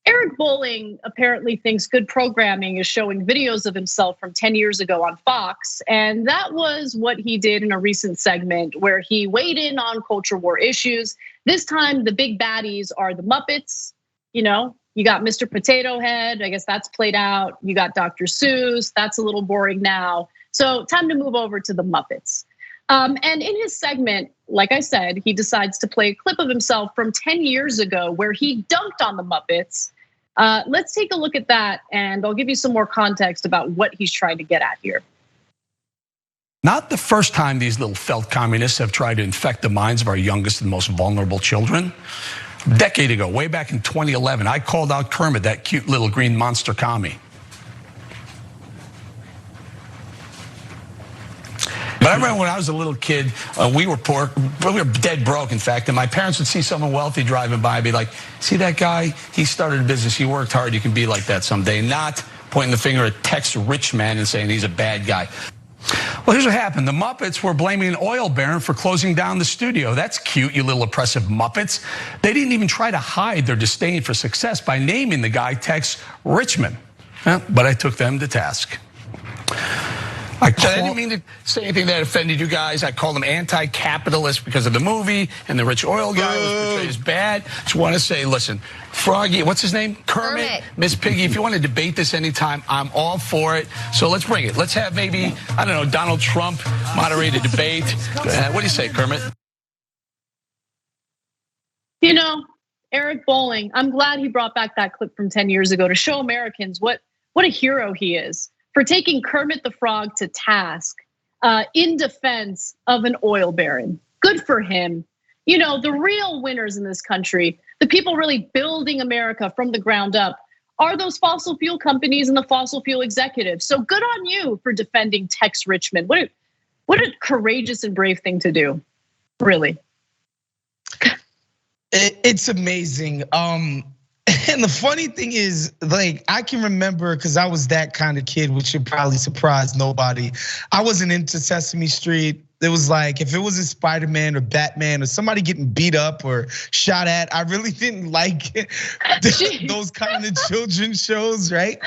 Eric Bolling apparently thinks good programming is showing videos of himself from 10 years ago on Fox. And that was what he did in a recent segment where he weighed in on culture war issues. This time, the big baddies are the Muppets. You got Mr. Potato Head, I guess that's played out. You got Dr. Seuss, that's a little boring now. So time to move over to the Muppets. And in his segment, like I said, he decides to play a clip of himself from 10 years ago where he dunked on the Muppets. Let's take a look at that and I'll give you some more context about what he's trying to get at here. Not the first time these little felt communists have tried to infect the minds of our youngest and most vulnerable children. A decade ago, way back in 2011, I called out Kermit, that cute little green monster Commie. But I remember when I was a little kid, we were poor, we were dead broke, in fact, and my parents would see someone wealthy driving by and be like, see that guy? He started a business, he worked hard, you can be like that someday. Not pointing the finger at Tex rich man and saying he's a bad guy. Well, here's what happened. The Muppets were blaming an oil baron for closing down the studio. That's cute, you little oppressive Muppets. They didn't even try to hide their disdain for success by naming the guy Tex Richman. But I took them to task. I didn't mean to say anything that offended you guys. I called them anti-capitalist because of the movie, and the rich oil guy was portrayed as bad. Just want to say, listen, Froggy, what's his name? Kermit, Miss Piggy, if you want to debate this anytime, I'm all for it. So let's bring it. Let's have maybe, I don't know, Donald Trump moderate a debate. What do you say, Kermit? Eric Bolling, I'm glad he brought back that clip from 10 years ago to show Americans what a hero he is for taking Kermit the Frog to task in defense of an oil baron. Good for him. The real winners in this country, the people really building America from the ground up, are those fossil fuel companies and the fossil fuel executives. So good on you for defending Tex Richman. What a courageous and brave thing to do, really. It's amazing. And the funny thing is, like, I can remember, because I was that kind of kid, which should probably surprise nobody. I wasn't into Sesame Street. It was like, if it was a Spider-Man or Batman or somebody getting beat up or shot at, I really didn't like those kind of children's shows, right?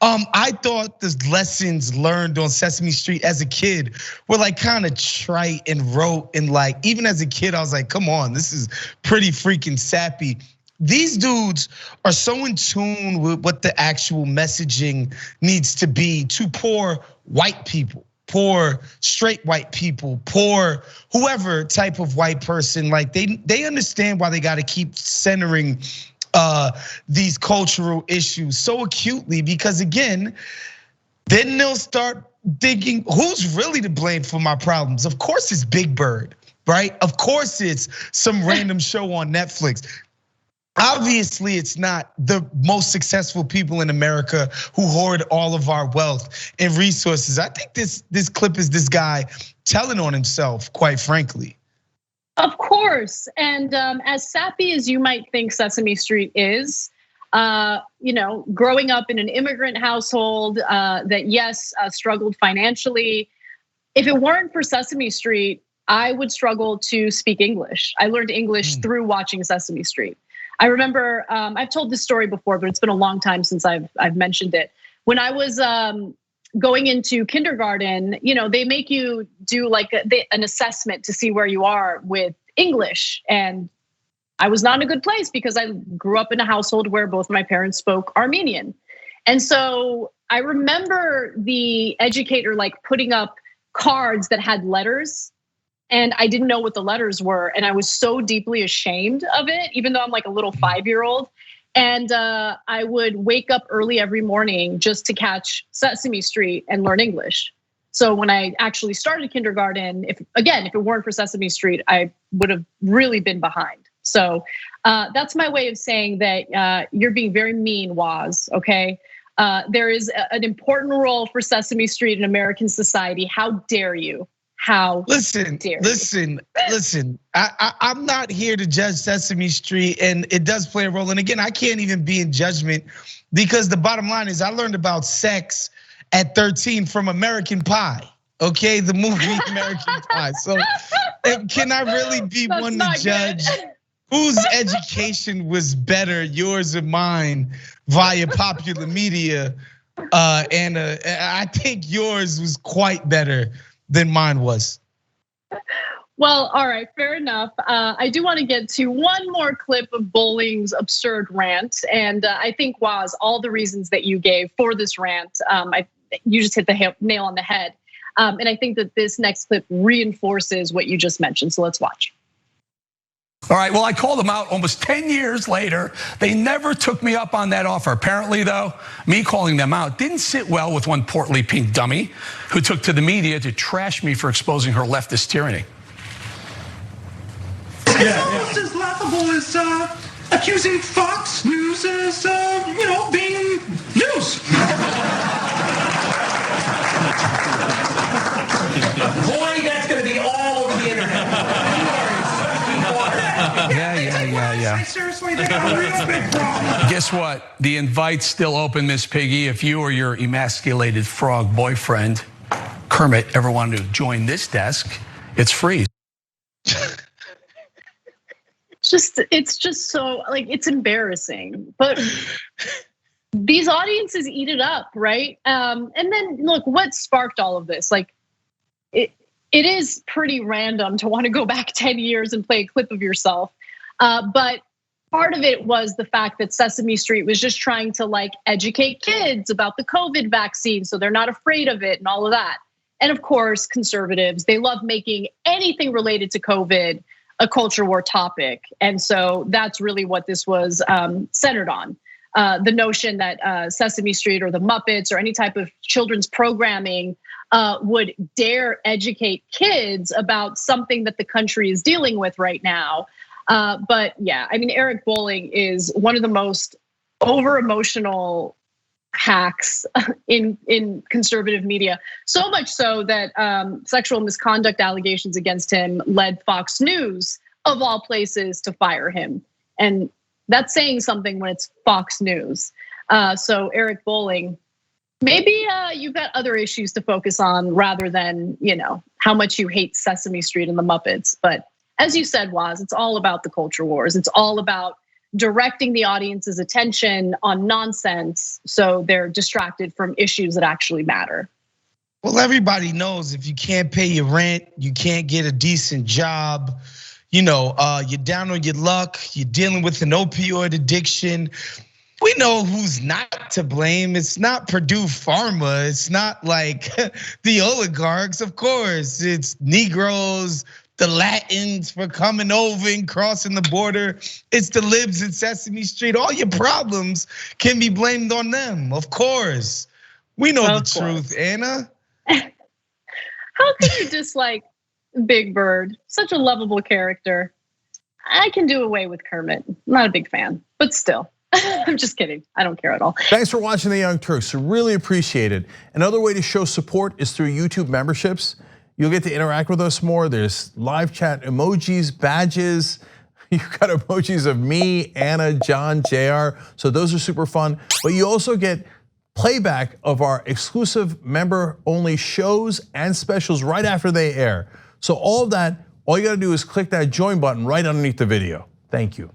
I thought the lessons learned on Sesame Street as a kid were like kind of trite and rote, and like, even as a kid, I was like, come on, this is pretty freaking sappy. These dudes are so in tune with what the actual messaging needs to be to poor white people, poor straight white people, poor whoever type of white person. Like they understand why they got to keep centering these cultural issues so acutely, because again, then they'll start thinking, who's really to blame for my problems? Of course it's Big Bird, right? Of course it's some random show on Netflix. Obviously, it's not the most successful people in America who hoard all of our wealth and resources. I think this clip is this guy telling on himself, quite frankly. Of course, and as sappy as you might think Sesame Street is, growing up in an immigrant household that yes, struggled financially. If it weren't for Sesame Street, I would struggle to speak English. I learned English through watching Sesame Street. I remember, I've told this story before, but it's been a long time since I've mentioned it. When I was going into kindergarten, they make you do like an assessment to see where you are with English. And I was not in a good place because I grew up in a household where both my parents spoke Armenian. And so I remember the educator like putting up cards that had letters, and I didn't know what the letters were. And I was so deeply ashamed of it, even though I'm like a little 5-year-old. And I would wake up early every morning just to catch Sesame Street and learn English. So when I actually started kindergarten, if it weren't for Sesame Street, I would have really been behind. So that's my way of saying that you're being very mean, Waz, okay? There is an important role for Sesame Street in American society. How dare you? How listen, I'm not here to judge Sesame Street, and it does play a role. And again, I can't even be in judgment, because the bottom line is I learned about sex at 13 from American Pie, okay? The movie American Pie. So can I really be one to judge whose education was better, yours or mine, via popular media? And I think yours was quite better than mine was. Well, all right, fair enough. I do want to get to one more clip of Bolling's absurd rant. And I think, Waz, all the reasons that you gave for this rant, you just hit the nail on the head. And I think that this next clip reinforces what you just mentioned. So let's watch. All right, well, I called them out almost 10 years later. They never took me up on that offer. Apparently, though, me calling them out didn't sit well with one portly pink dummy who took to the media to trash me for exposing her leftist tyranny. It's almost as laughable as accusing Fox News as, being news. Boy, that's going to be all over the internet. Yeah. Seriously, they got a real big problem. Guess what? The invite's still open, Miss Piggy. If you or your emasculated frog boyfriend, Kermit, ever wanted to join this desk, it's free. It's just so, like, it's embarrassing. But these audiences eat it up, right? And then look, what sparked all of this? Like, it is pretty random to want to go back 10 years and play a clip of yourself. But part of it was the fact that Sesame Street was just trying to educate kids about the COVID vaccine so they're not afraid of it and all of that. And of course, conservatives, they love making anything related to COVID a culture war topic. And so that's really what this was centered on. The notion that Sesame Street or the Muppets or any type of children's programming would dare educate kids about something that the country is dealing with right now. But yeah, I mean, Eric Bolling is one of the most over-emotional hacks in conservative media. So much so that sexual misconduct allegations against him led Fox News, of all places, to fire him. And that's saying something when it's Fox News. So Eric Bolling, maybe you've got other issues to focus on rather than how much you hate Sesame Street and the Muppets. But as you said, Waz, it's all about the culture wars. It's all about directing the audience's attention on nonsense so they're distracted from issues that actually matter. Well, everybody knows if you can't pay your rent, you can't get a decent job, you're down on your luck, you're dealing with an opioid addiction. We know who's not to blame. It's not Purdue Pharma. It's not like the oligarchs, of course. It's Negroes, the Latins for coming over and crossing the border. It's the libs in Sesame Street. All your problems can be blamed on them, of course. We know the truth, Anna. How can you dislike Big Bird? Such a lovable character. I can do away with Kermit. I'm not a big fan, but still. I'm just kidding. I don't care at all. Thanks for watching The Young Turks. Really appreciate it. Another way to show support is through YouTube memberships. You'll get to interact with us more. There's live chat emojis, badges. You've got emojis of me, Anna, John, JR. So those are super fun. But you also get playback of our exclusive member-only shows and specials right after they air. So all of that, all you gotta do is click that join button right underneath the video. Thank you.